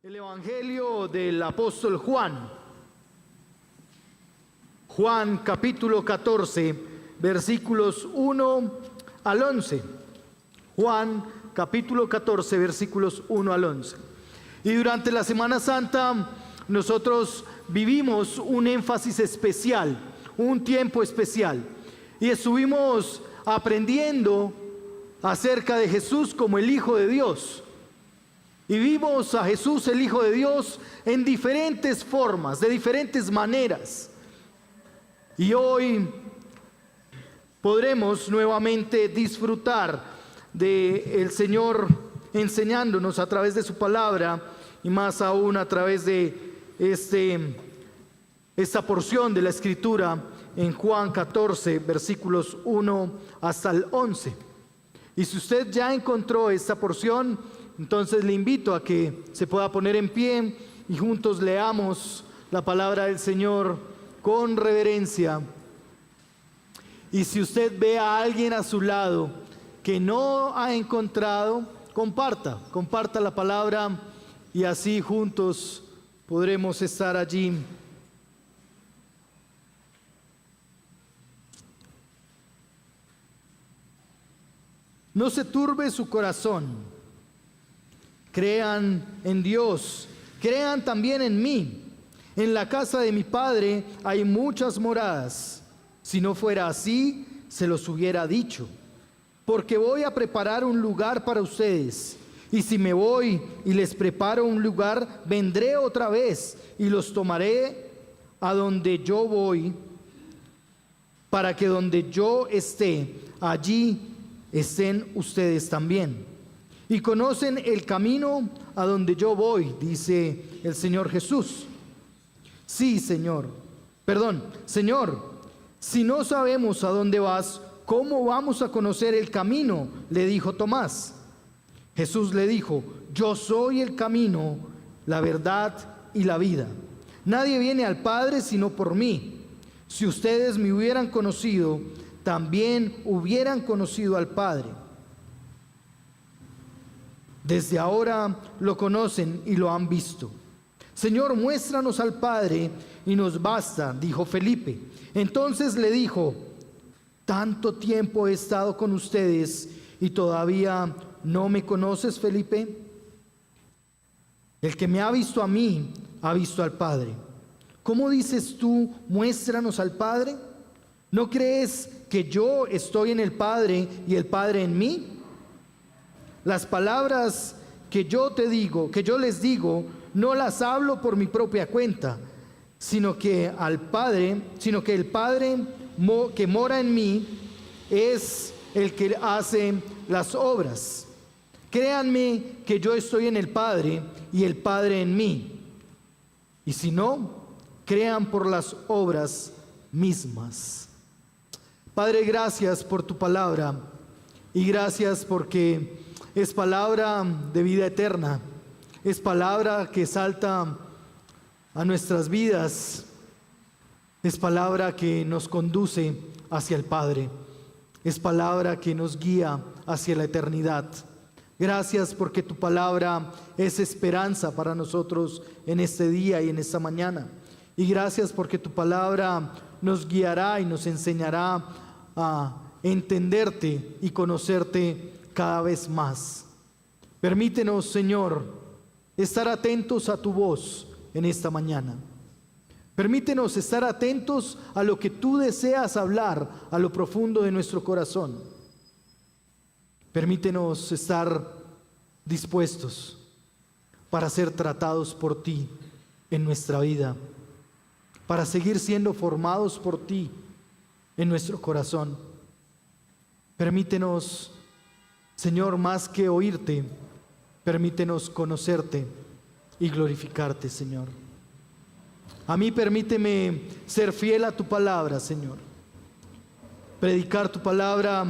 El Evangelio del apóstol Juan. Juan capítulo 14, versículos 1 al 11. Juan capítulo 14, versículos 1 al 11. Y durante la Semana Santa nosotros vivimos un énfasis especial, un tiempo especial. Y estuvimos aprendiendo acerca de Jesús como el Hijo de Dios. Y vimos a Jesús, el Hijo de Dios, en diferentes formas, de diferentes maneras. Y hoy podremos nuevamente disfrutar del Señor enseñándonos a través de su palabra y más aún a través de esta porción de la Escritura en Juan 14, versículos 1 hasta el 11. Y si usted ya encontró esta porción, entonces le invito a que se pueda poner en pie y juntos leamos la palabra del Señor con reverencia. Y si usted ve a alguien a su lado que no ha encontrado, comparta la palabra y así juntos podremos estar allí. No se turbe su corazón. Crean en Dios, crean también en mí. En la casa de mi Padre hay muchas moradas. Si no fuera así, se los hubiera dicho. Porque voy a preparar un lugar para ustedes. Y si me voy y les preparo un lugar, vendré otra vez y los tomaré a donde yo voy, para que donde yo esté, allí estén ustedes también. Y conocen el camino a donde yo voy, dice el Señor Jesús. Sí, Señor, si no sabemos a dónde vas, ¿cómo vamos a conocer el camino?, le dijo Tomás. Jesús le dijo: yo soy el camino, la verdad y la vida. Nadie viene al Padre sino por mí. Si ustedes me hubieran conocido, también hubieran conocido al Padre. Desde ahora lo conocen y lo han visto. Señor, muéstranos al Padre y nos basta, dijo Felipe. Entonces le dijo: ¿tanto tiempo he estado con ustedes y todavía no me conoces, Felipe? El que me ha visto a mí, ha visto al Padre. ¿Cómo dices tú, muéstranos al Padre? ¿No crees que yo estoy en el Padre y el Padre en mí? Las palabras que yo les digo, no las hablo por mi propia cuenta, sino que el Padre que mora en mí es el que hace las obras. Créanme que yo estoy en el Padre y el Padre en mí. Y si no, crean por las obras mismas. Padre, gracias por tu palabra y gracias porque es palabra de vida eterna, es palabra que salta a nuestras vidas, es palabra que nos conduce hacia el Padre, es palabra que nos guía hacia la eternidad. Gracias porque tu palabra es esperanza para nosotros en este día y en esta mañana. Y gracias porque tu palabra nos guiará y nos enseñará a entenderte y conocerte cada vez más. Permítenos, Señor, estar atentos a tu voz en esta mañana. Permítenos estar atentos a lo que tú deseas hablar a lo profundo de nuestro corazón. Permítenos estar dispuestos para ser tratados por ti en nuestra vida, para seguir siendo formados por ti en nuestro corazón. Permítenos, Señor, más que oírte, permítenos conocerte y glorificarte, Señor. A mí permíteme ser fiel a tu palabra, Señor. Predicar tu palabra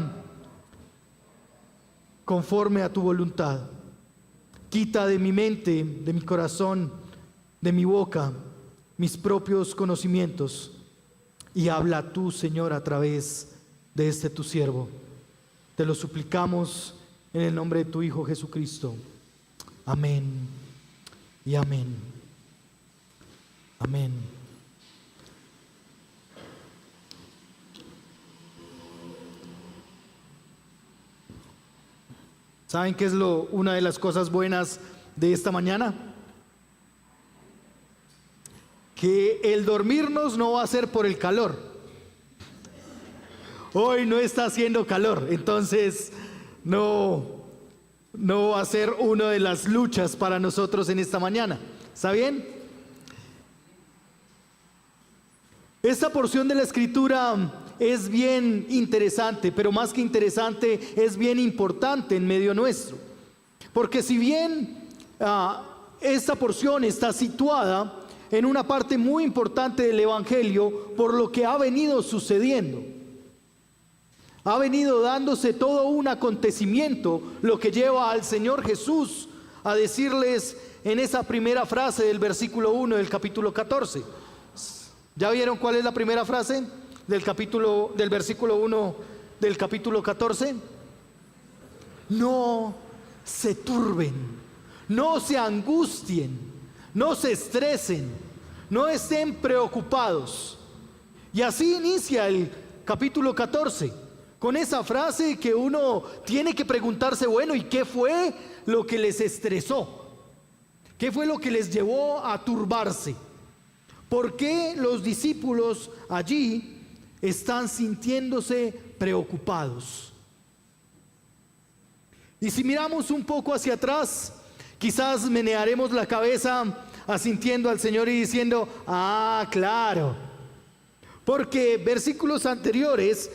conforme a tu voluntad. Quita de mi mente, de mi corazón, de mi boca, mis propios conocimientos y habla tú, Señor, a través de tu siervo. Te lo suplicamos en el nombre de tu Hijo Jesucristo. Amén y amén. Amén. ¿Saben qué es una de las cosas buenas de esta mañana? Que el dormirnos no va a ser por el calor. Hoy no está haciendo calor, entonces no va a ser una de las luchas para nosotros en esta mañana. ¿Está bien? Esta porción de la Escritura es bien interesante, pero más que interesante, es bien importante en medio nuestro. Porque si bien esta porción está situada en una parte muy importante del Evangelio, por lo que ha venido sucediendo, ha venido dándose todo un acontecimiento, lo que lleva al Señor Jesús a decirles en esa primera frase del versículo 1 del capítulo 14. ¿Ya vieron cuál es la primera frase del versículo 1 del capítulo 14? No se turben, no se angustien, no se estresen, no estén preocupados. Y así inicia el capítulo 14, con esa frase que uno tiene que preguntarse, bueno, ¿y qué fue lo que les estresó? ¿Qué fue lo que les llevó a turbarse? ¿Por qué los discípulos allí están sintiéndose preocupados? Y si miramos un poco hacia atrás, quizás menearemos la cabeza asintiendo al Señor y diciendo, claro, porque versículos anteriores,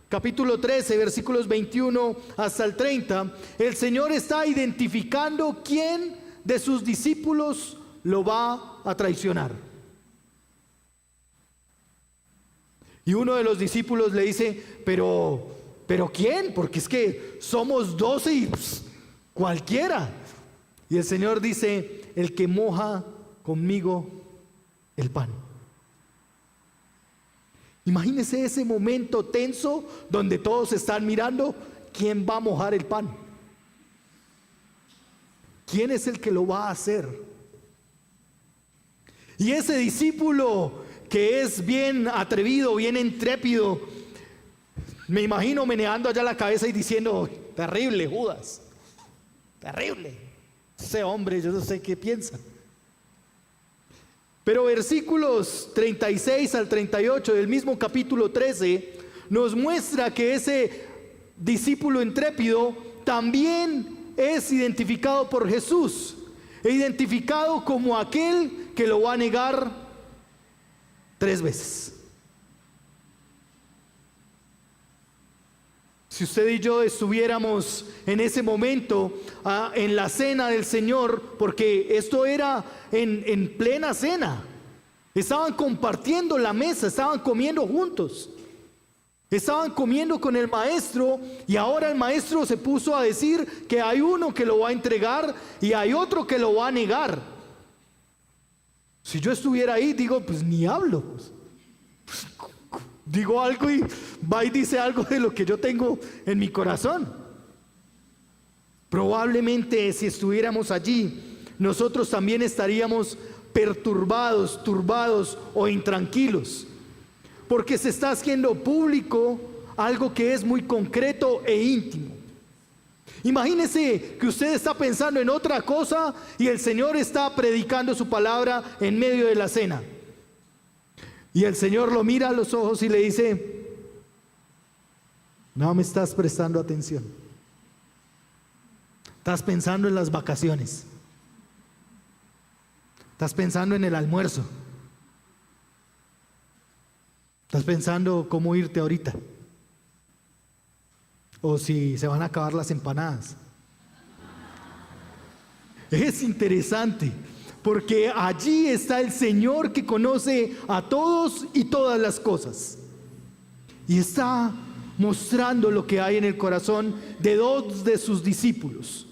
capítulo 13, versículos 21 hasta el 30, el Señor está identificando quién de sus discípulos lo va a traicionar. Y uno de los discípulos le dice, pero ¿quién? Porque es que somos 12 y cualquiera. Y el Señor dice, el que moja conmigo el pan. Imagínese ese momento tenso donde todos están mirando, ¿quién va a mojar el pan? ¿Quién es el que lo va a hacer? Y ese discípulo que es bien atrevido, bien intrépido, me imagino meneando allá la cabeza y diciendo, terrible Judas, terrible, ese hombre, yo no sé qué piensa. Pero versículos 36 al 38 del mismo capítulo 13 nos muestra que ese discípulo intrépido también es identificado por Jesús, e identificado como aquel que lo va a negar 3 veces. Si usted y yo estuviéramos en ese momento en la cena del Señor, porque esto era en plena cena, estaban compartiendo la mesa, estaban comiendo juntos, estaban comiendo con el maestro, y ahora el maestro se puso a decir que hay uno que lo va a entregar y hay otro que lo va a negar. Si yo estuviera ahí, digo, pues ni hablo, pues, digo algo y va y dice algo de lo que yo tengo en mi corazón. Probablemente si estuviéramos allí, nosotros también estaríamos perturbados, turbados o intranquilos, porque se está haciendo público algo que es muy concreto e íntimo. Imagínese que usted está pensando en otra cosa y el Señor está predicando su palabra en medio de la cena. Y el Señor lo mira a los ojos y le dice, no me estás prestando atención. Estás pensando en las vacaciones. Estás pensando en el almuerzo. Estás pensando cómo irte ahorita. O si se van a acabar las empanadas. Es interesante, porque allí está el Señor que conoce a todos y todas las cosas. Y está mostrando lo que hay en el corazón de 2 de sus discípulos.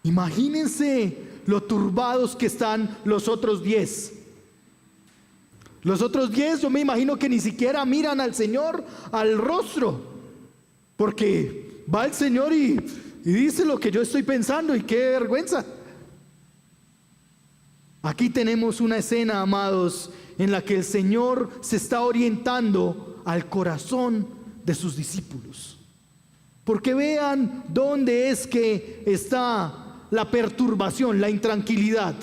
Imagínense lo turbados que están los otros 10. Los otros 10, yo me imagino que ni siquiera miran al Señor al rostro, porque va el Señor y dice lo que yo estoy pensando, y qué vergüenza. Aquí tenemos una escena, amados, en la que el Señor se está orientando al corazón de sus discípulos. Porque vean dónde es que está la perturbación, la intranquilidad.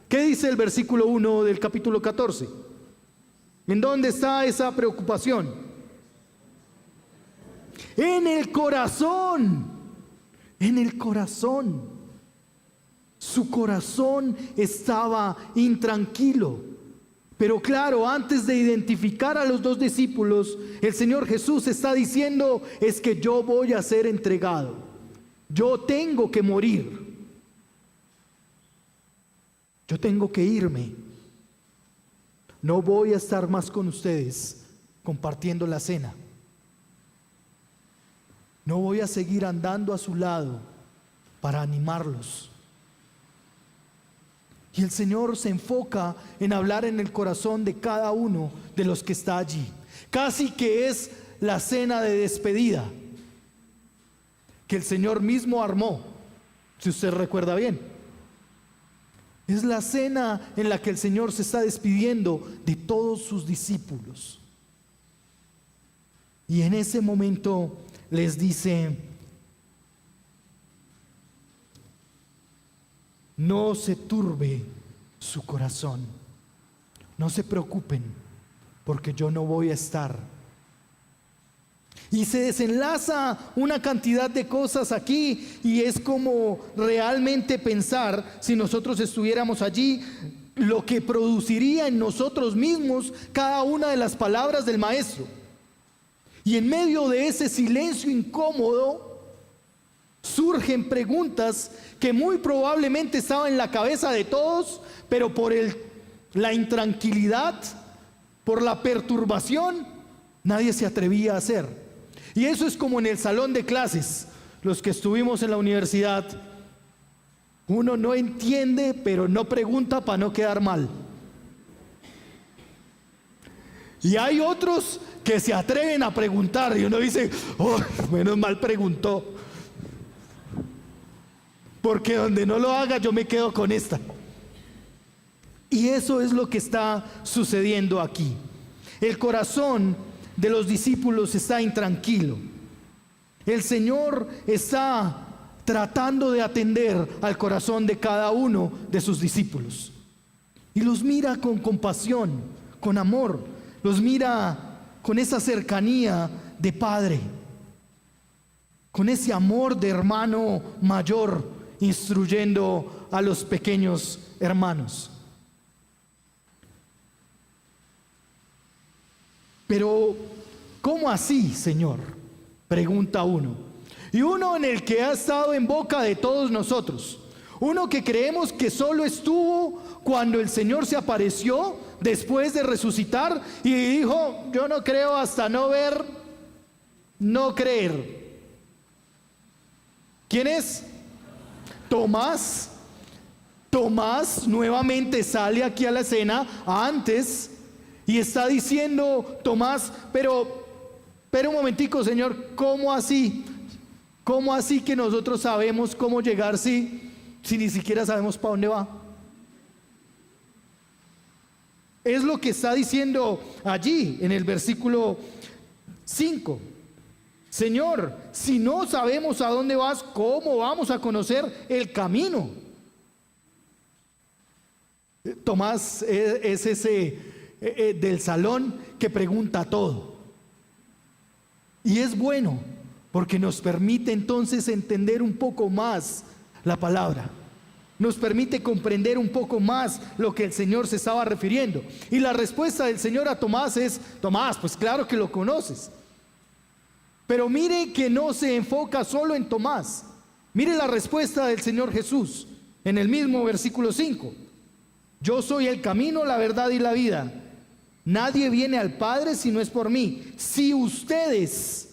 ¿Qué dice el versículo 1 del capítulo 14? ¿En dónde está esa preocupación? En el corazón. En el corazón. Su corazón estaba intranquilo. Pero claro, antes de identificar a los dos discípulos, el Señor Jesús está diciendo, es que yo voy a ser entregado. Yo tengo que morir. Yo tengo que irme. No voy a estar más con ustedes compartiendo la cena. No voy a seguir andando a su lado para animarlos. Y el Señor se enfoca en hablar en el corazón de cada uno de los que está allí. Casi que es la cena de despedida que el Señor mismo armó, si usted recuerda bien. Es la cena en la que el Señor se está despidiendo de todos sus discípulos. Y en ese momento les dice: no se turbe su corazón, no se preocupen, porque yo no voy a estar. Y se desenlaza una cantidad de cosas aquí, y es como realmente pensar, si nosotros estuviéramos allí, lo que produciría en nosotros mismos cada una de las palabras del Maestro. Y en medio de ese silencio incómodo, surgen preguntas que muy probablemente estaban en la cabeza de todos, pero por la intranquilidad, por la perturbación, nadie se atrevía a hacer. Y eso es como en el salón de clases, los que estuvimos en la universidad. Uno no entiende, pero no pregunta para no quedar mal. Y hay otros que se atreven a preguntar y uno dice: oh, menos mal preguntó, porque donde no lo haga yo me quedo con esta. Y eso es lo que está sucediendo aquí. El corazón de los discípulos está intranquilo. El Señor está tratando de atender al corazón de cada uno de sus discípulos, y los mira con compasión, con amor, los mira con esa cercanía de padre, con ese amor de hermano mayor instruyendo a los pequeños hermanos. Pero, ¿cómo así, Señor?, pregunta uno. Y uno en el que ha estado en boca de todos nosotros. Uno que creemos que solo estuvo cuando el Señor se apareció después de resucitar y dijo: yo no creo hasta no ver, no creer. ¿Quién es? Tomás. Tomás nuevamente sale aquí a la escena antes y está diciendo Tomás: pero un momentico, Señor, ¿cómo así? ¿Cómo así que nosotros sabemos cómo llegar si ni siquiera sabemos para dónde va? Es lo que está diciendo allí en el versículo 5. Señor, si no sabemos a dónde vas, ¿cómo vamos a conocer el camino? Tomás es ese del salón que pregunta todo. Y es bueno, porque nos permite entonces entender un poco más la palabra. Nos permite comprender un poco más lo que el Señor se estaba refiriendo. Y la respuesta del Señor a Tomás es: Tomás, pues claro que lo conoces. Pero mire que no se enfoca solo en Tomás. Mire la respuesta del Señor Jesús en el mismo versículo 5. Yo soy el camino, la verdad y la vida. Nadie viene al Padre si no es por mí. Si ustedes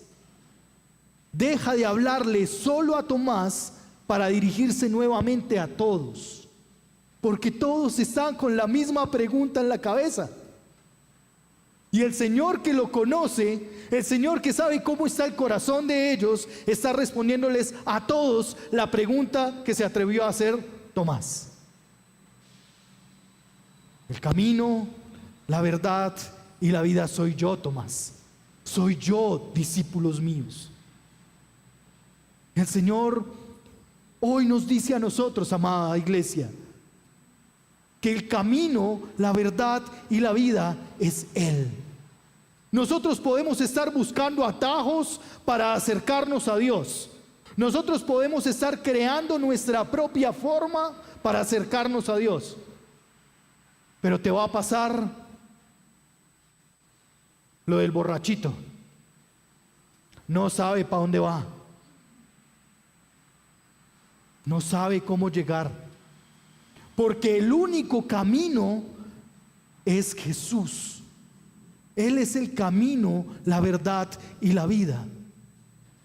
deja de hablarle solo a Tomás para dirigirse nuevamente a todos, porque todos están con la misma pregunta en la cabeza. Y el Señor, que lo conoce, el Señor que sabe cómo está el corazón de ellos, está respondiéndoles a todos la pregunta que se atrevió a hacer Tomás. El camino, la verdad y la vida soy yo, Tomás. Soy yo, discípulos míos. El Señor hoy nos dice a nosotros, amada iglesia, que el camino, la verdad y la vida es Él. Nosotros podemos estar buscando atajos para acercarnos a Dios. Nosotros podemos estar creando nuestra propia forma para acercarnos a Dios. Pero te va a pasar lo del borrachito. No sabe para dónde va. No sabe cómo llegar. Porque el único camino es Jesús. Él es el camino, la verdad y la vida.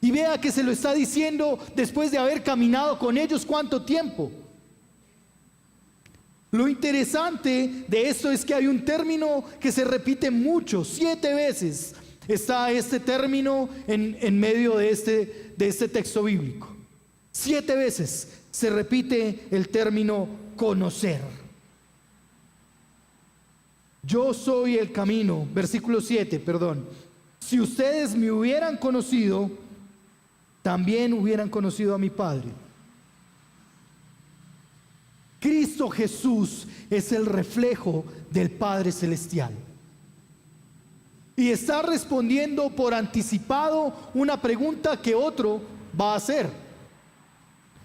Y vea que se lo está diciendo después de haber caminado con ellos cuánto tiempo. Lo interesante de esto es que hay un término que se repite mucho, 7 veces está este término en medio de este texto bíblico. 7 veces se repite el término conocer. Yo soy el camino, versículo 7, perdón. Si ustedes me hubieran conocido, también hubieran conocido a mi Padre. Cristo Jesús es el reflejo del Padre Celestial. Y está respondiendo por anticipado una pregunta que otro va a hacer.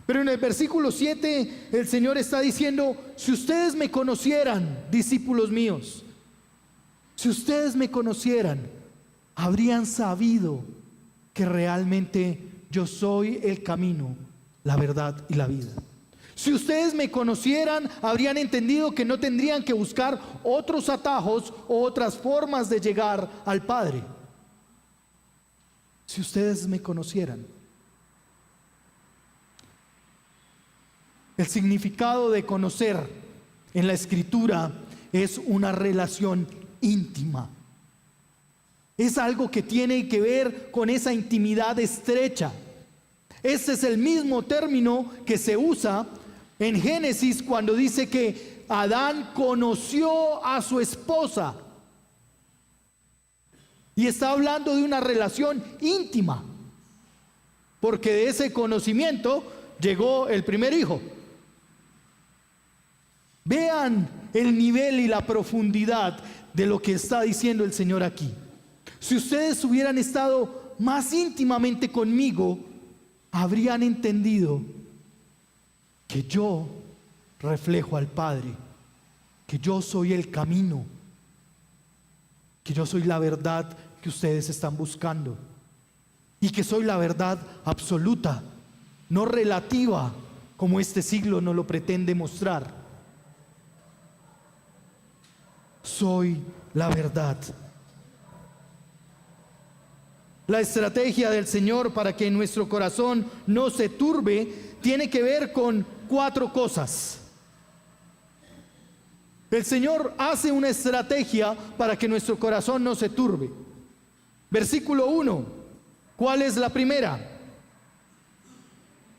Pero en el versículo 7 el Señor está diciendo: si ustedes me conocieran, discípulos míos, si ustedes me conocieran, habrían sabido que realmente yo soy el camino, la verdad y la vida. Si ustedes me conocieran, habrían entendido que no tendrían que buscar otros atajos o otras formas de llegar al Padre. Si ustedes me conocieran. El significado de conocer en la Escritura es una relación íntima. Es algo que tiene que ver con esa intimidad estrecha. Este es el mismo término que se usa en Génesis cuando dice que Adán conoció a su esposa. Y está hablando de una relación íntima, porque de ese conocimiento llegó el primer hijo. Vean el nivel y la profundidad de lo que está diciendo el Señor aquí. Si ustedes hubieran estado más íntimamente conmigo, habrían entendido que yo reflejo al Padre, que yo soy el camino, que yo soy la verdad que ustedes están buscando, y que soy la verdad absoluta, no relativa como este siglo nos lo pretende mostrar. Soy la verdad. La estrategia del Señor para que nuestro corazón no se turbe tiene que ver con 4 cosas. El Señor hace una estrategia para que nuestro corazón no se turbe. Versículo 1. ¿Cuál es la primera?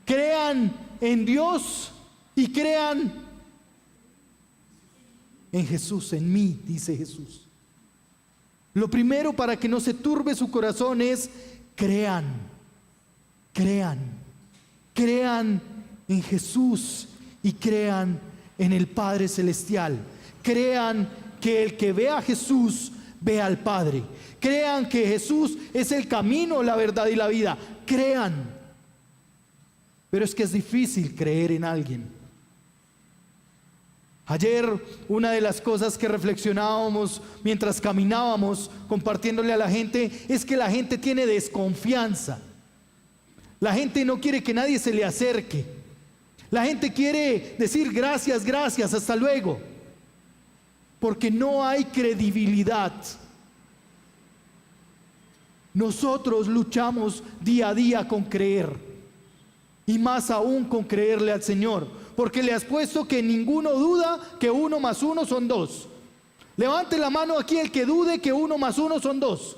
Crean en Dios y crean en Jesús, en mí, dice Jesús. Lo primero para que no se turbe su corazón es crean en Jesús y crean en el Padre Celestial. Crean que el que ve a Jesús ve al Padre. Crean que Jesús es el camino, la verdad y la vida. Crean. Pero es que es difícil creer en alguien. Ayer una de las cosas que reflexionábamos mientras caminábamos compartiéndole a la gente es que la gente tiene desconfianza. La gente no quiere que nadie se le acerque. La gente quiere decir gracias, gracias, hasta luego. Porque no hay credibilidad. Nosotros luchamos día a día con creer. Y más aún con creerle al Señor. Porque le has puesto que ninguno duda que 1 más 1 son 2. Levante la mano aquí el que dude que 1 más 1 son 2.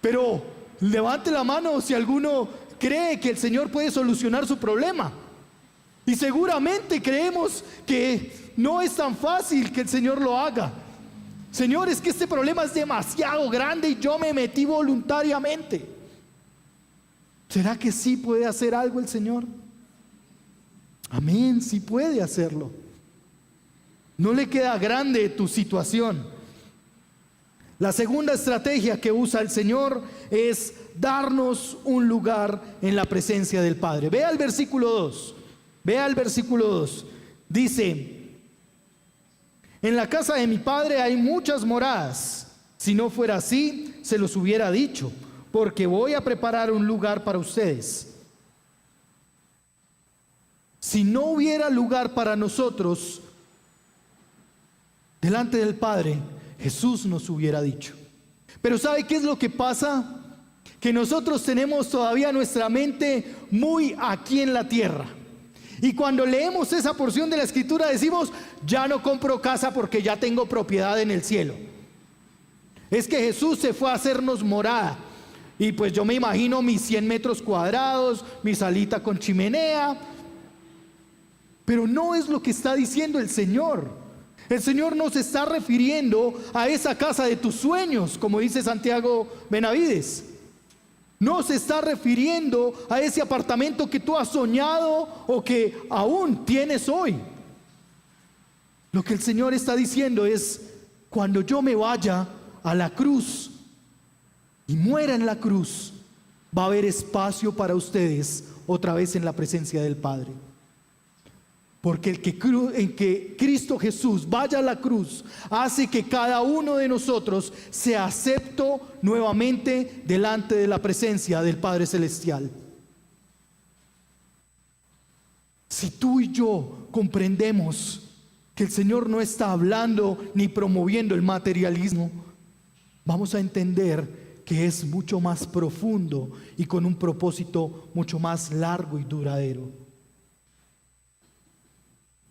Pero levante la mano si alguno cree que el Señor puede solucionar su problema. Y seguramente creemos que no es tan fácil que el Señor lo haga. Señor, es que este problema es demasiado grande y yo me metí voluntariamente. ¿Será que sí puede hacer algo el Señor? Amén, sí puede hacerlo. No le queda grande tu situación. La segunda estrategia que usa el Señor es darnos un lugar en la presencia del Padre. Vea el versículo 2. Vea el versículo 2. Dice: en la casa de mi Padre hay muchas moradas. Si no fuera así, se los hubiera dicho, porque voy a preparar un lugar para ustedes. Si no hubiera lugar para nosotros delante del Padre, Jesús nos hubiera dicho. Pero ¿sabe qué es lo que pasa? Que nosotros tenemos todavía nuestra mente muy aquí en la tierra. Y cuando leemos esa porción de la Escritura decimos: ya no compro casa porque ya tengo propiedad en el cielo. Es que Jesús se fue a hacernos morada. Y pues yo me imagino mis 100 metros cuadrados, mi salita con chimenea. Pero no es lo que está diciendo el Señor. El Señor no se está refiriendo a esa casa de tus sueños, como dice Santiago Benavides. No se está refiriendo a ese apartamento que tú has soñado o que aún tienes hoy. Lo que el Señor está diciendo es: cuando yo me vaya a la cruz y muera en la cruz, va a haber espacio para ustedes otra vez en la presencia del Padre. Porque el que Cristo Jesús vaya a la cruz hace que cada uno de nosotros sea acepto nuevamente delante de la presencia del Padre Celestial. Si tú y yo comprendemos que el Señor no está hablando ni promoviendo el materialismo, vamos a entender que es mucho más profundo y con un propósito mucho más largo y duradero.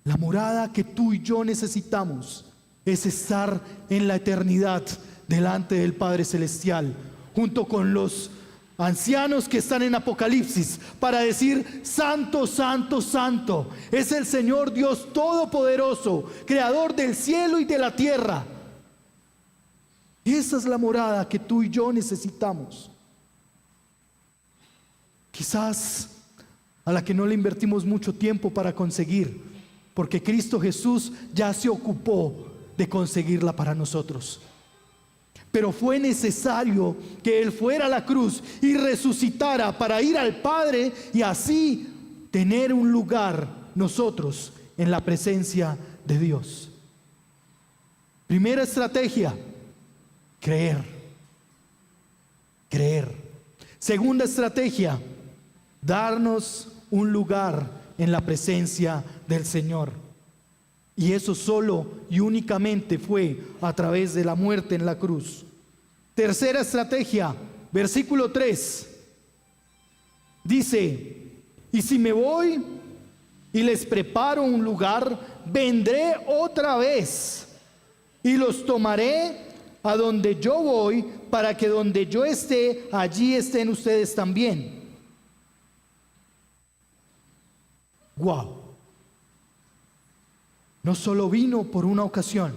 La morada que tú y yo necesitamos es estar en la eternidad delante del Padre Celestial, junto con los ancianos que están en Apocalipsis, para decir: santo, santo, santo es el Señor Dios Todopoderoso, creador del cielo y de la tierra. Esa es la morada que tú y yo necesitamos. Quizás a la que no le invertimos mucho tiempo para conseguir, porque Cristo Jesús ya se ocupó de conseguirla para nosotros. Pero fue necesario que Él fuera a la cruz y resucitara para ir al Padre y así tener un lugar nosotros en la presencia de Dios. Primera estrategia: creer. Creer. Segunda estrategia: darnos un lugar en la presencia del Señor. Y eso solo y únicamente fue a través de la muerte en la cruz. Tercera estrategia, versículo 3. Dice: y si me voy y les preparo un lugar, vendré otra vez y los tomaré a donde yo voy, para que donde yo esté, allí estén ustedes también. Wow. No solo vino por una ocasión,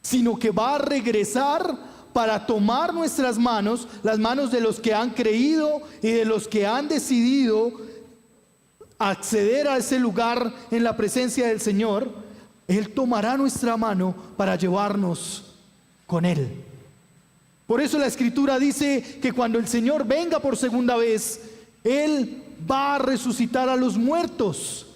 sino que va a regresar para tomar nuestras manos, las manos de los que han creído y de los que han decidido acceder a ese lugar en la presencia del Señor. Él tomará nuestra mano para llevarnos con Él. Por eso la Escritura dice que cuando el Señor venga por segunda vez, Él va a resucitar a los muertos.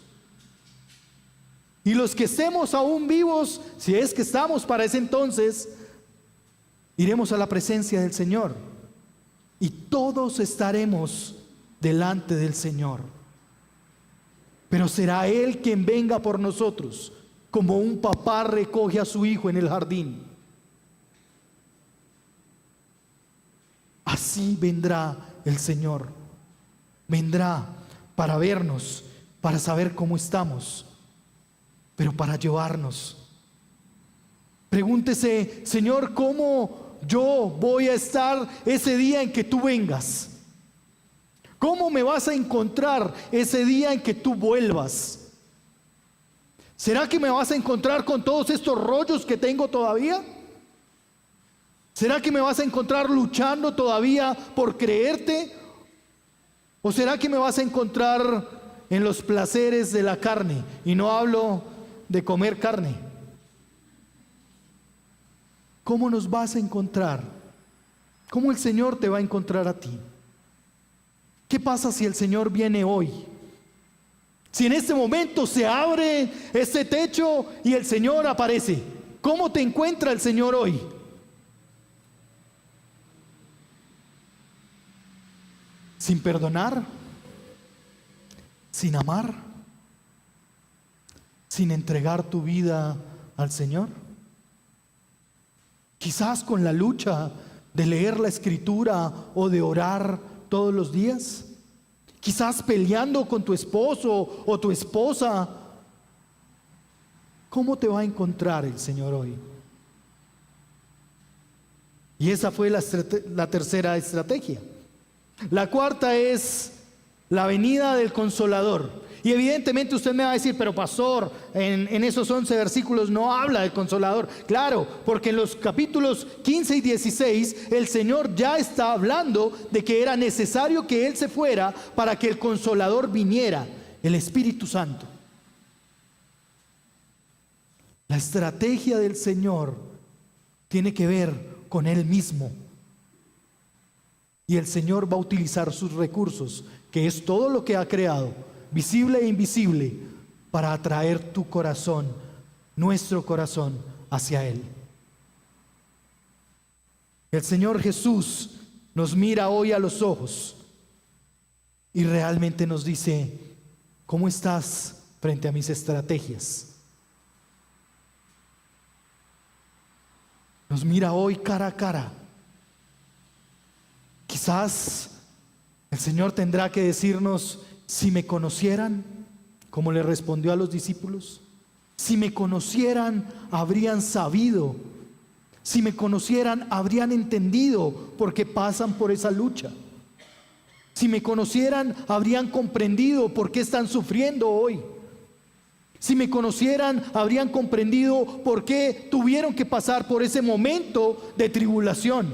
Y los que estemos aún vivos, si es que estamos para ese entonces, iremos a la presencia del Señor. Y todos estaremos delante del Señor. Pero será Él quien venga por nosotros, como un papá recoge a su hijo en el jardín. Así vendrá el Señor. Vendrá para vernos, para saber cómo estamos, pero para llevarnos. Pregúntese: Señor, ¿cómo yo voy a estar ese día en que tú vengas? ¿Cómo me vas a encontrar ese día en que tú vuelvas? ¿Será que me vas a encontrar con todos estos rollos que tengo todavía? ¿Será que me vas a encontrar luchando todavía por creerte? ¿O será que me vas a encontrar en los placeres de la carne? Y no hablo de comer carne. ¿Cómo nos vas a encontrar? ¿Cómo el Señor te va a encontrar a ti? ¿Qué pasa si el Señor viene hoy? Si en este momento se abre este techo y el Señor aparece, ¿cómo te encuentra el Señor hoy? ¿Sin perdonar? ¿Sin amar? ¿Sin entregar tu vida al Señor? Quizás con la lucha de leer la Escritura o de orar todos los días. Quizás peleando con tu esposo o tu esposa. ¿Cómo te va a encontrar el Señor hoy? Y esa fue la tercera estrategia. La cuarta es la venida del Consolador. Y evidentemente usted me va a decir, pero pastor, en esos 11 versículos no habla del Consolador. Claro, porque en los capítulos 15 y 16 el Señor ya está hablando de que era necesario que Él se fuera para que el Consolador viniera, el Espíritu Santo. La estrategia del Señor tiene que ver con Él mismo. Y el Señor va a utilizar sus recursos, que es todo lo que ha creado, visible e invisible, para atraer tu corazón, nuestro corazón, hacia Él. El Señor Jesús nos mira hoy a los ojos y realmente nos dice, ¿cómo estás frente a mis estrategias? Nos mira hoy cara a cara. Quizás el Señor tendrá que decirnos, si me conocieran, como le respondió a los discípulos, si me conocieran, habrían sabido, si me conocieran, habrían entendido por qué pasan por esa lucha. Si me conocieran, habrían comprendido por qué están sufriendo hoy. Si me conocieran, habrían comprendido por qué tuvieron que pasar por ese momento de tribulación.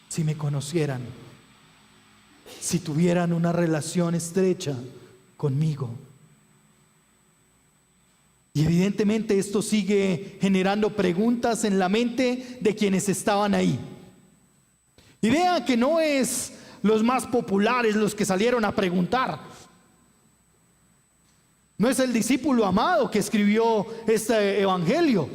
Si me conocieran, si tuvieran una relación estrecha conmigo. Y evidentemente esto sigue generando preguntas en la mente de quienes estaban ahí. Y vean que no es los más populares los que salieron a preguntar. No es el discípulo amado que escribió este evangelio,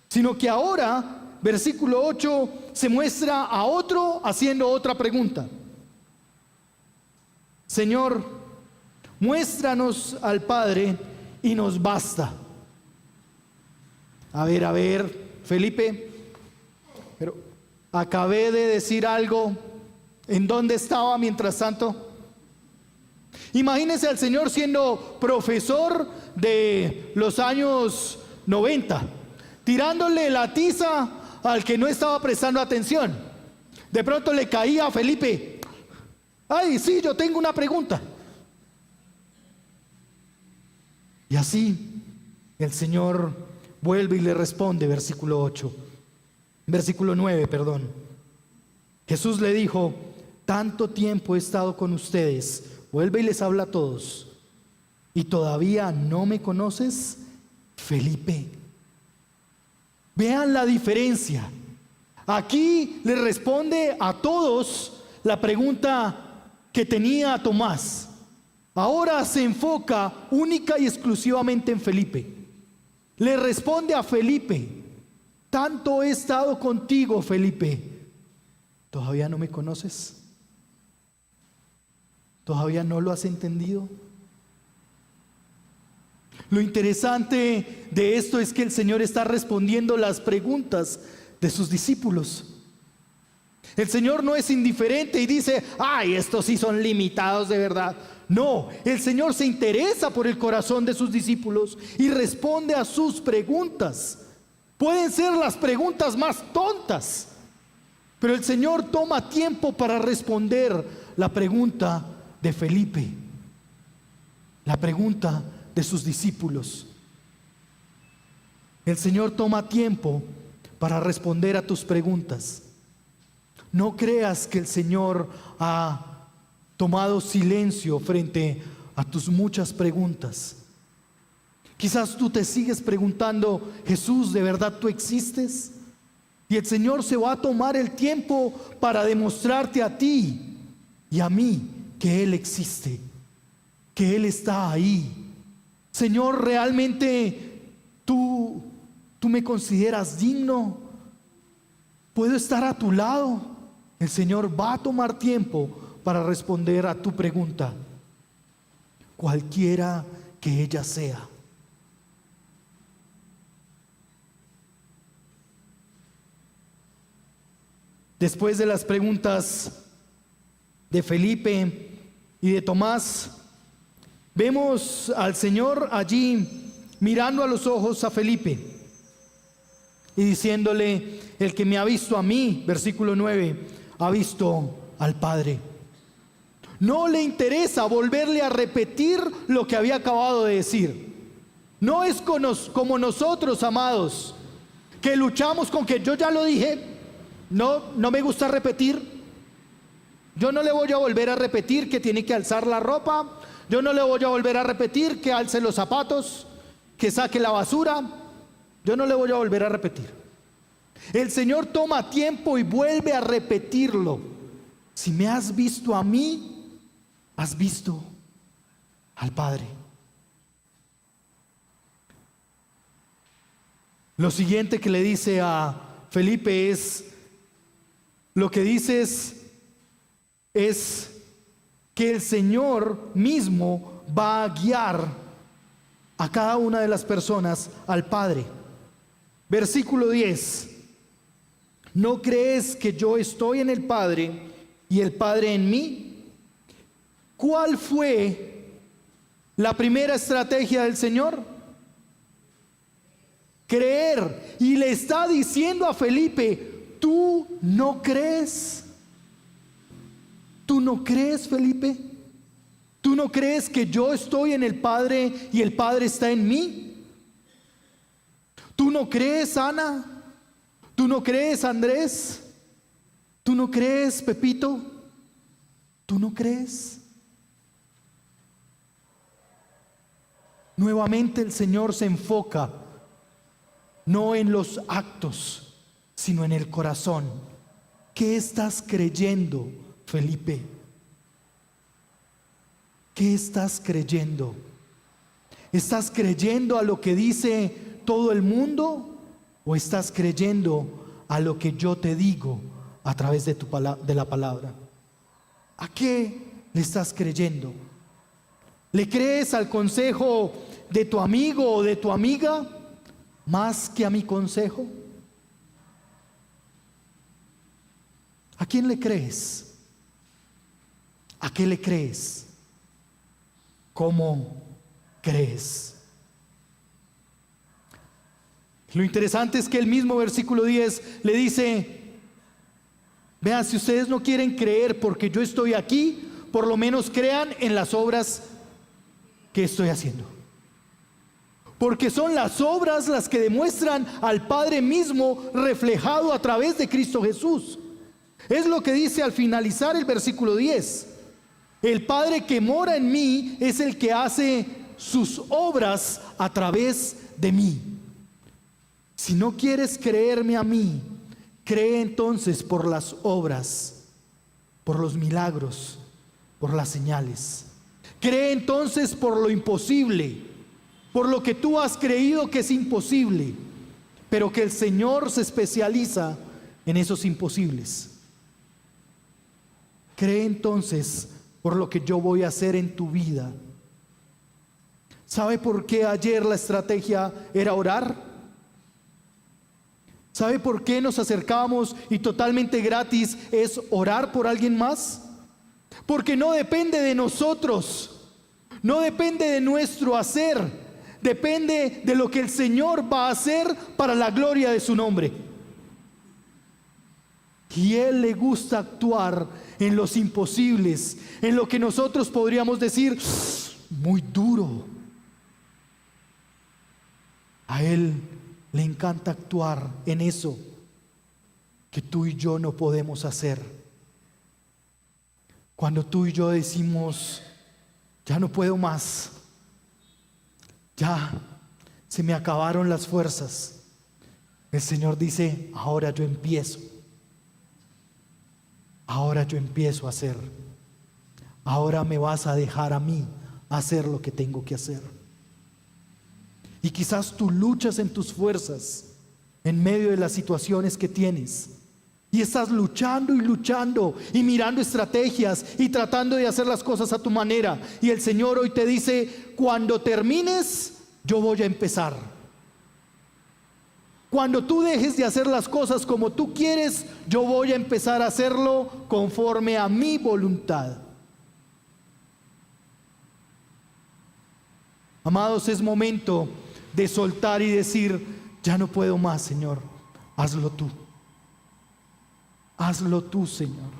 sino que ahora versículo 8 se muestra a otro haciendo otra pregunta. Señor, muéstranos al Padre y nos basta. A ver, Felipe, pero acabé de decir algo. ¿En dónde estaba mientras tanto? Imagínense al Señor siendo profesor de los años 90, tirándole la tiza al que no estaba prestando atención. De pronto le caía a Felipe, ay, sí, yo tengo una pregunta. Y así el Señor vuelve y le responde, versículo 9, perdón. Jesús le dijo, tanto tiempo he estado con ustedes, vuelve y les habla a todos, ¿y todavía no me conoces, Felipe? Vean la diferencia. Aquí le responde a todos la pregunta que tenía Tomás. Ahora se enfoca única y exclusivamente en Felipe. Le responde a Felipe, tanto he estado contigo, Felipe, ¿todavía no me conoces? ¿Todavía no lo has entendido? Lo interesante de esto es que el Señor está respondiendo las preguntas de sus discípulos. El Señor no es indiferente y dice, ay, estos sí son limitados de verdad. No, el Señor se interesa por el corazón de sus discípulos y responde a sus preguntas. Pueden ser las preguntas más tontas, Pero el Señor toma tiempo para responder la pregunta de Felipe, la pregunta de sus discípulos. El Señor toma tiempo para responder a tus preguntas. No creas que el Señor ha tomado silencio frente a tus muchas preguntas. Quizás tú te sigues preguntando: Jesús, ¿de verdad tú existes? Y el Señor se va a tomar el tiempo para demostrarte a ti y a mí que Él existe, que Él está ahí. Señor, ¿realmente tú me consideras digno? ¿Puedo estar a tu lado? El Señor va a tomar tiempo para responder a tu pregunta, cualquiera que ella sea. Después de las preguntas de Felipe y de Tomás, vemos al Señor allí mirando a los ojos a Felipe y diciéndole: el que me ha visto a mí, versículo 9, ha visto al Padre. No le interesa volverle a repetir lo que había acabado de decir. No es como nosotros, amados, que luchamos con que yo ya lo dije. No me gusta repetir. Yo no le voy a volver a repetir que tiene que alzar la ropa. Yo no le voy a volver a repetir que alce los zapatos, que saque la basura. Yo no le voy a volver a repetir. El Señor toma tiempo y vuelve a repetirlo. Si me has visto a mí, has visto al Padre. Lo siguiente que le dice a Felipe es: lo que dices es que el Señor mismo va a guiar a cada una de las personas al Padre. Versículo 10. ¿No crees que yo estoy en el Padre y el Padre en mí? ¿Cuál fue la primera estrategia del Señor? Creer. Y le está diciendo a Felipe: ¿tú no crees? ¿Tú no crees, Felipe? ¿Tú no crees que yo estoy en el Padre y el Padre está en mí? ¿Tú no crees, Ana? ¿Tú no crees, Andrés? ¿Tú no crees, Pepito? ¿Tú no crees? Nuevamente el Señor se enfoca no en los actos, sino en el corazón. ¿Qué estás creyendo, Felipe? ¿Qué estás creyendo? ¿Estás creyendo a lo que dice todo el mundo o estás creyendo a lo que yo te digo a través de la palabra? ¿A qué le estás creyendo? ¿Le crees al consejo de tu amigo o de tu amiga más que a mi consejo? ¿A quién le crees? ¿A qué le crees? ¿Cómo crees? Lo interesante es que el mismo versículo 10 le dice: vean, si ustedes no quieren creer porque yo estoy aquí, por lo menos crean en las obras que estoy haciendo. Porque son las obras las que demuestran al Padre mismo reflejado a través de Cristo Jesús. Es lo que dice al finalizar el versículo 10. El Padre que mora en mí es el que hace sus obras a través de mí. Si no quieres creerme a mí, cree entonces por las obras, por los milagros, por las señales. Cree entonces por lo imposible, por lo que tú has creído que es imposible, pero que el Señor se especializa en esos imposibles. Cree entonces por lo que yo voy a hacer en tu vida. ¿Sabe por qué ayer la estrategia era orar? ¿Sabe por qué nos acercamos y totalmente gratis es orar por alguien más? Porque no depende de nosotros, no depende de nuestro hacer, depende de lo que el Señor va a hacer para la gloria de su nombre. Y Él le gusta actuar en los imposibles, en lo que nosotros podríamos decir muy duro. A Él le encanta actuar en eso que tú y yo no podemos hacer. Cuando tú y yo decimos, ya no puedo más, ya se me acabaron las fuerzas, el Señor dice, ahora yo empiezo. Ahora yo empiezo a hacer. Ahora me vas a dejar a mí hacer lo que tengo que hacer. Y quizás tú luchas en tus fuerzas en medio de las situaciones que tienes. Y estás luchando y luchando y mirando estrategias y tratando de hacer las cosas a tu manera. Y el Señor hoy te dice, cuando termines, yo voy a empezar. Cuando tú dejes de hacer las cosas como tú quieres, yo voy a empezar a hacerlo conforme a mi voluntad. Amados, es momento de soltar y decir, ya no puedo más, Señor, hazlo tú. Hazlo tú, Señor.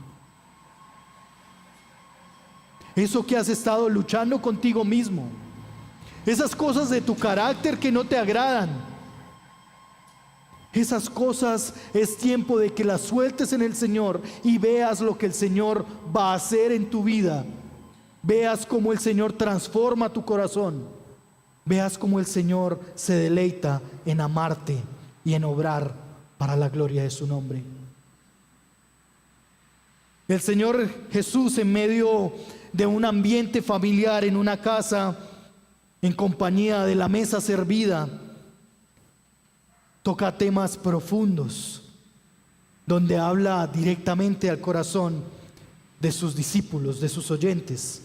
Eso que has estado luchando contigo mismo, esas cosas de tu carácter que no te agradan, esas cosas es tiempo de que las sueltes en el Señor y veas lo que el Señor va a hacer en tu vida. Veas cómo el Señor transforma tu corazón. Veas cómo el Señor se deleita en amarte y en obrar para la gloria de su nombre. El Señor Jesús, en medio de un ambiente familiar, en una casa, en compañía de la mesa servida, toca temas profundos, donde habla directamente al corazón de sus discípulos, de sus oyentes.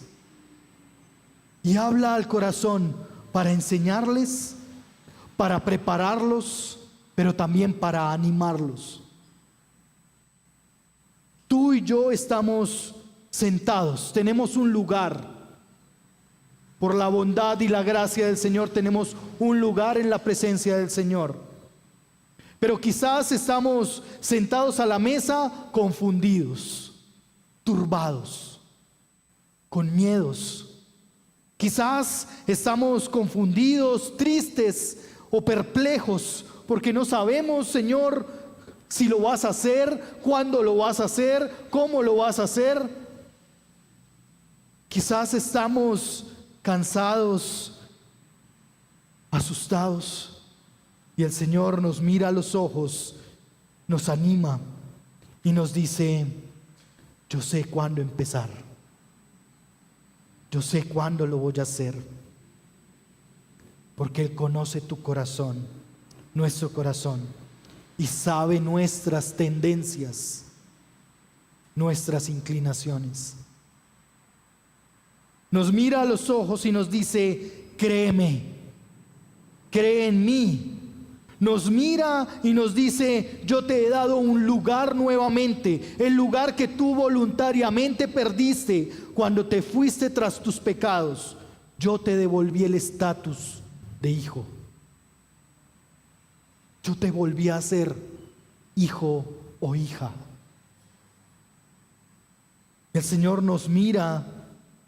Y habla al corazón para enseñarles, para prepararlos, pero también para animarlos. Tú y yo estamos sentados, tenemos un lugar. Por la bondad y la gracia del Señor tenemos un lugar en la presencia del Señor. Pero quizás estamos sentados a la mesa confundidos, turbados, con miedos. Quizás estamos confundidos, tristes o perplejos porque no sabemos, Señor, si lo vas a hacer, cuándo lo vas a hacer, cómo lo vas a hacer. Quizás estamos cansados, asustados. Y el Señor nos mira a los ojos, nos anima y nos dice, yo sé cuándo empezar. Yo sé cuándo lo voy a hacer. Porque Él conoce tu corazón, nuestro corazón, y sabe nuestras tendencias, nuestras inclinaciones. Nos mira a los ojos y nos dice, créeme, cree en mí. Nos mira y nos dice, yo te he dado un lugar nuevamente, el lugar que tú voluntariamente perdiste cuando te fuiste tras tus pecados. Yo te devolví el estatus de hijo. Yo te volví a ser hijo o hija. El Señor nos mira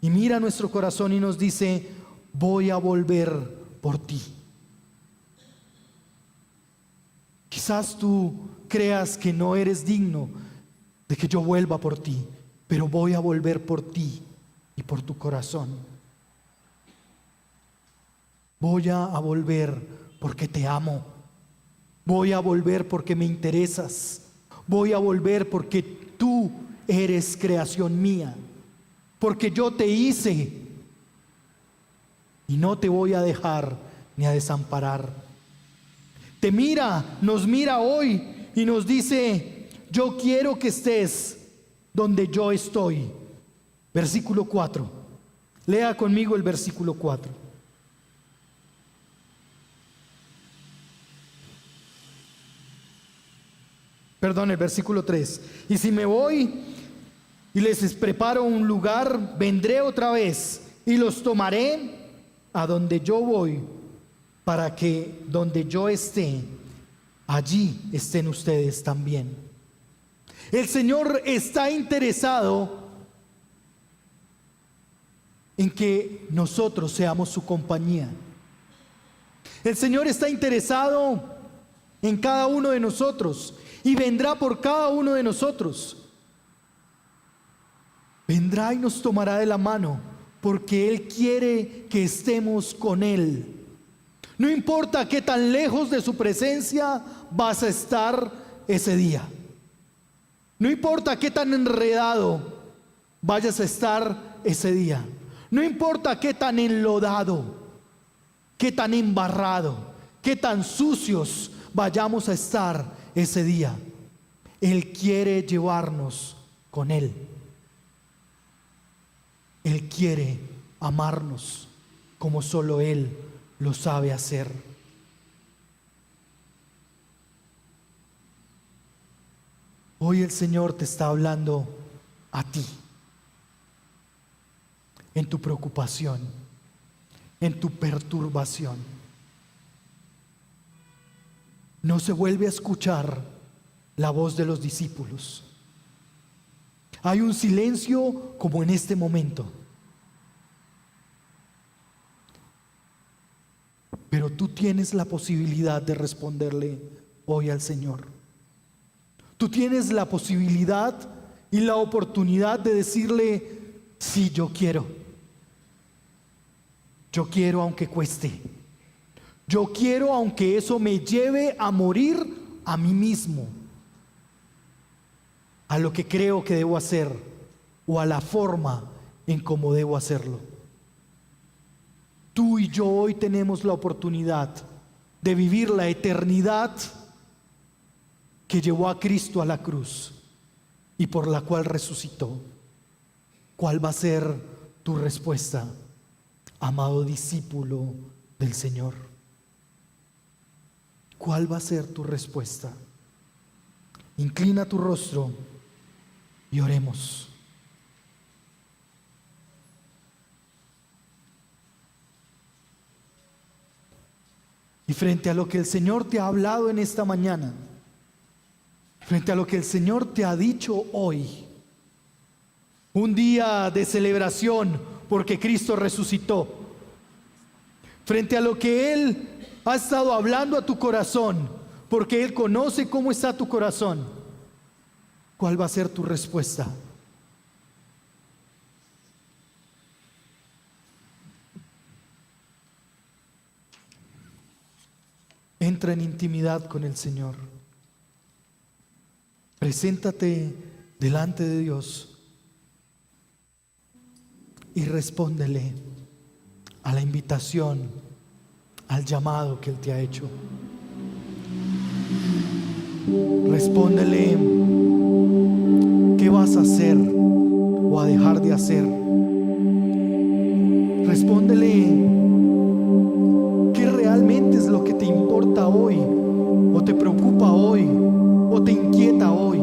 y mira nuestro corazón y nos dice, voy a volver por ti. Quizás tú creas que no eres digno de que yo vuelva por ti, pero voy a volver por ti y por tu corazón. Voy a volver porque te amo. Voy a volver porque me interesas. Voy a volver porque tú eres creación mía. Porque yo te hice y no te voy a dejar ni a desamparar. Te mira, nos mira hoy y nos dice, yo quiero que estés donde yo estoy. Versículo 4. Lea conmigo el versículo 4. Perdón, el versículo 3. Y si me voy y les preparo un lugar, vendré otra vez y los tomaré a donde yo voy, para que donde yo esté, allí estén ustedes también. El Señor está interesado en que nosotros seamos su compañía. El Señor está interesado en cada uno de nosotros y vendrá por cada uno de nosotros. Vendrá y nos tomará de la mano porque Él quiere que estemos con Él. No importa qué tan lejos de su presencia vas a estar ese día. No importa qué tan enredado vayas a estar ese día. No importa qué tan enlodado, qué tan embarrado, qué tan sucios vayamos a estar ese día. Él quiere llevarnos con Él. Él quiere amarnos como solo Él lo sabe hacer. Hoy el Señor te está hablando a ti, en tu preocupación, en tu perturbación. No se vuelve a escuchar la voz de los discípulos. Hay un silencio como en este momento. Pero tú tienes la posibilidad de responderle hoy al Señor. Tú tienes la posibilidad y la oportunidad de decirle: sí, yo quiero. Yo quiero aunque cueste. Yo quiero aunque eso me lleve a morir a mí mismo, a lo que creo que debo hacer o a la forma en cómo debo hacerlo. Tú y yo hoy tenemos la oportunidad de vivir la eternidad que llevó a Cristo a la cruz y por la cual resucitó. ¿Cuál va a ser tu respuesta, amado discípulo del Señor? ¿Cuál va a ser tu respuesta? Inclina tu rostro y oremos. Y frente a lo que el Señor te ha hablado en esta mañana, frente a lo que el Señor te ha dicho hoy, un día de celebración porque Cristo resucitó, frente a lo que Él ha estado hablando a tu corazón, porque Él conoce cómo está tu corazón, ¿cuál va a ser tu respuesta? Entra en intimidad con el Señor. Preséntate delante de Dios y respóndele a la invitación, al llamado que Él te ha hecho. Respóndele qué vas a hacer o a dejar de hacer. Respóndele qué realmente es lo que te importa hoy, o te preocupa hoy, o te inquieta hoy.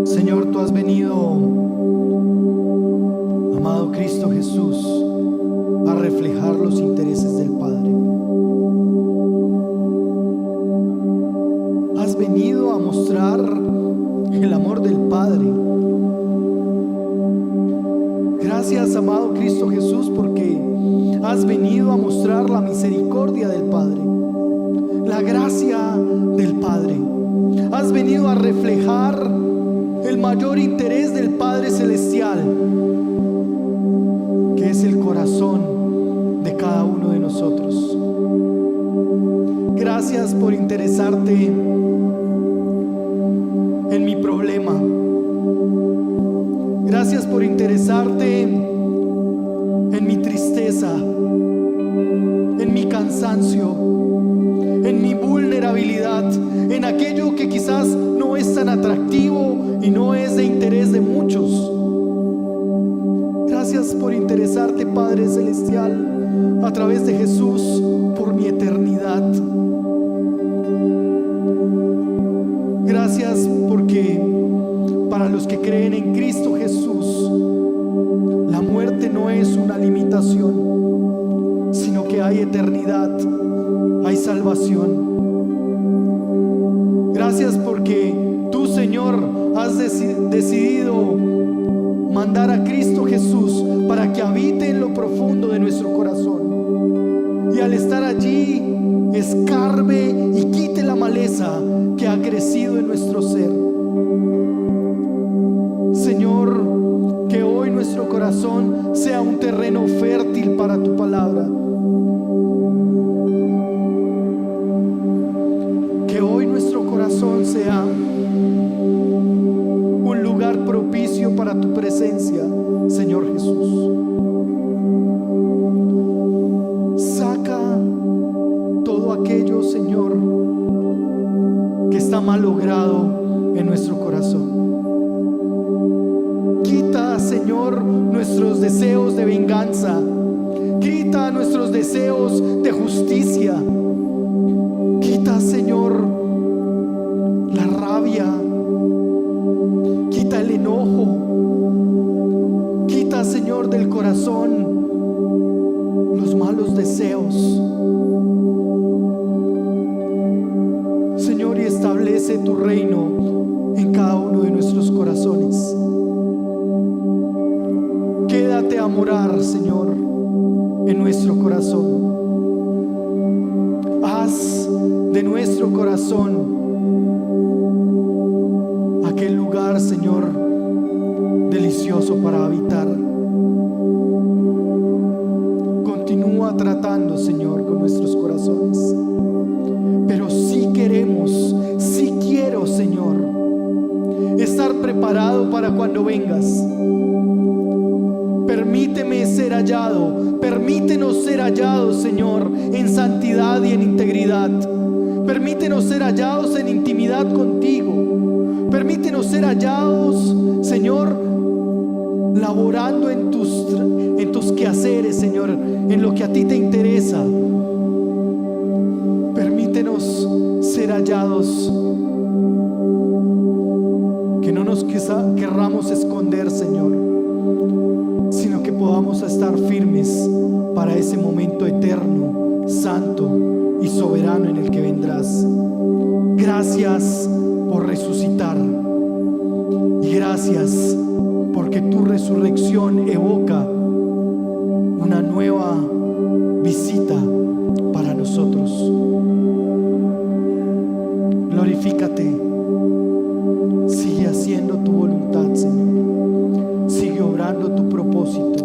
Señor, tú has venido, amado Cristo Jesús, a reflejar los intereses del Padre. Has venido a mostrar el amor del Padre. Gracias, amado Cristo Jesús, porque has venido a mostrar la misericordia del Padre, la gracia del Padre. Has venido a reflejar el mayor interés del Padre Celestial, que es el corazón de cada uno de nosotros. Gracias por interesarte cansancio, en mi vulnerabilidad, en aquello que quizás no es tan atractivo y no es de interés de muchos. Gracias por interesarte, Padre Celestial, a través de Jesús, por mi eternidad. Gracias porque para los que creen en Cristo Jesús, la muerte no es una limitación, sino que hay eternidad, hay salvación. Gracias porque tú, Señor, has decidido mandar a Cristo Jesús para que habite en lo profundo de nuestro corazón, y al estar allí escarbe y quite la maleza que ha crecido en nuestro ser. Señor, que hoy nuestro corazón sea un terreno fértil para tu palabra. Que hoy nuestro corazón sea un lugar propicio para tu presencia, Señor Jesús. Saca todo aquello, Señor, que está malogrado en nuestro corazón. Quita, Señor, nuestros deseos de venganza. Quita nuestros deseos de justicia. Quita, Señor, la rabia. Quita el enojo. Quita, Señor, del corazón los malos deseos. Señor, y establece tu reino en cada uno de nuestros corazones. Quédate a morar, Señor, en nuestro corazón. Haz de nuestro corazón aquel lugar, Señor, delicioso para habitar. Continúa tratando, Señor, con nuestros corazones. Pero sí queremos, sí quiero, Señor, estar preparado para cuando vengas. Permíteme ser hallado, permítenos ser hallados, Señor, en santidad y en integridad. Permítenos ser hallados en intimidad contigo. Permítenos ser hallados, Señor, laborando en tus quehaceres, Señor, en lo que a ti te interesa. Permítenos ser hallados, que no nos querramos esconder, Señor, sino que podamos estar firmes para ese momento eterno, santo y soberano en el que vendrás. Gracias por resucitar, y gracias porque tu resurrección evoca una nueva visita para nosotros. Glorifícate, sigue haciendo tu voluntad, Señor, sigue obrando tu propósito.